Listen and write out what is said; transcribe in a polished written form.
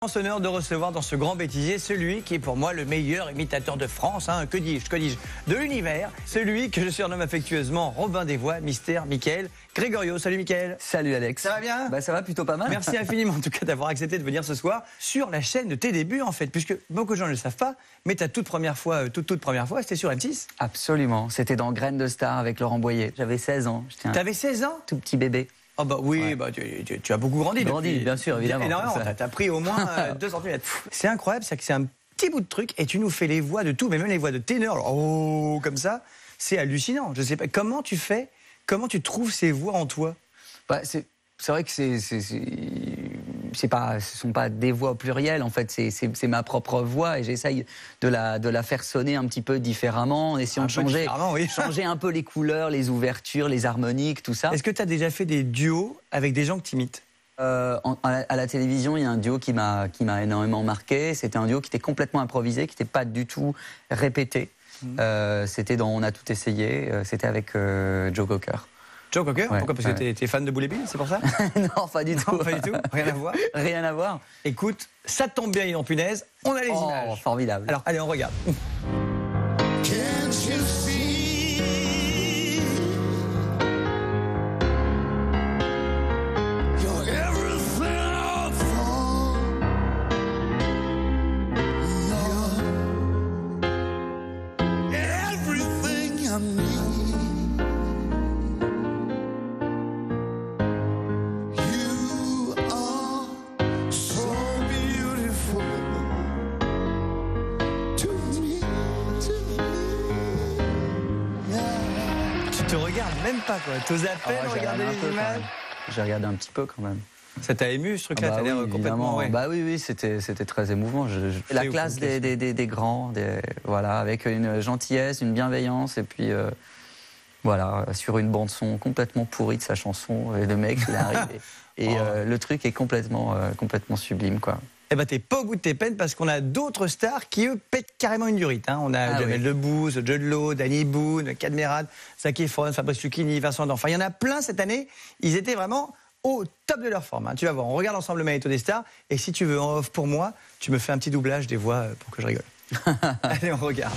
Honneur de recevoir dans ce grand bêtisier celui qui est pour moi le meilleur imitateur de France, que dis-je, de l'univers, celui que je surnomme affectueusement Robin des Bois, Mystère Mickaël Gregorio. Salut Mickaël. Salut Alex. Ça va bien? Bah ça va plutôt pas mal. Merci infiniment en tout cas d'avoir accepté de venir ce soir sur la chaîne de tes débuts en fait, puisque beaucoup de gens ne le savent pas, mais ta toute première fois, c'était sur M6. Absolument, c'était dans Graines de Star avec Laurent Boyer. J'avais 16 ans. T'avais 16 ans? Tout petit bébé. Oh bah oui, Ouais. bah, tu as beaucoup grandi. Grandi, bien sûr, évidemment. Énormément, t'as pris au moins 2 cm. C'est incroyable, c'est que c'est un petit bout de truc et tu nous fais les voix de tout, mais même les voix de ténor, oh, comme ça, c'est hallucinant. Je sais pas, comment tu fais, comment tu trouves ces voix en toi? Bah, c'est vrai que ce sont pas des voix au pluriel, en fait, c'est ma propre voix et j'essaye de la faire sonner un petit peu différemment, en essayant de changer un peu les couleurs, les ouvertures, les harmoniques, tout ça. Est-ce que tu as déjà fait des duos avec des gens que tu imites? À la télévision, il y a un duo qui m'a énormément marqué. C'était un duo qui était complètement improvisé, qui n'était pas du tout répété. C'était dans On a tout essayé, c'était avec Joe Cocker. Joe Cocker? Ouais, pourquoi? Parce que t'es fan de Boulet Bill, c'est pour ça? Non, pas du tout. Non, pas du tout. Rien à voir. Rien à voir. Écoute, ça tombe bien, il en punaise. On a les images. Formidable. Alors, allez, on regarde. Tu te regardes même pas, quoi. T'oses à peine regarder les images. J'ai regardé un petit peu quand même. Ça t'a ému, ce truc-là? T'as l'air complètement... Ouais. Bah oui, c'était très émouvant. La classe des grands, voilà, avec une gentillesse, une bienveillance, et puis voilà, sur une bande-son complètement pourrie de sa chanson, et le mec, il est arrivé. Et le truc est complètement sublime, quoi. Eh ben, t'es pas au bout de tes peines parce qu'on a d'autres stars qui, eux, pètent carrément une durite. On a Jamel Debbouze, Joe Dello, Danny Boone, Cadmerade, Zac Efron, Fabrice Lucchini, Vincent D'Enfant. Il y en a plein cette année. Ils étaient vraiment au top de leur forme. Tu vas voir, on regarde ensemble le Magnéto des stars. Et si tu veux en off pour moi, tu me fais un petit doublage des voix pour que je rigole. Allez, on regarde.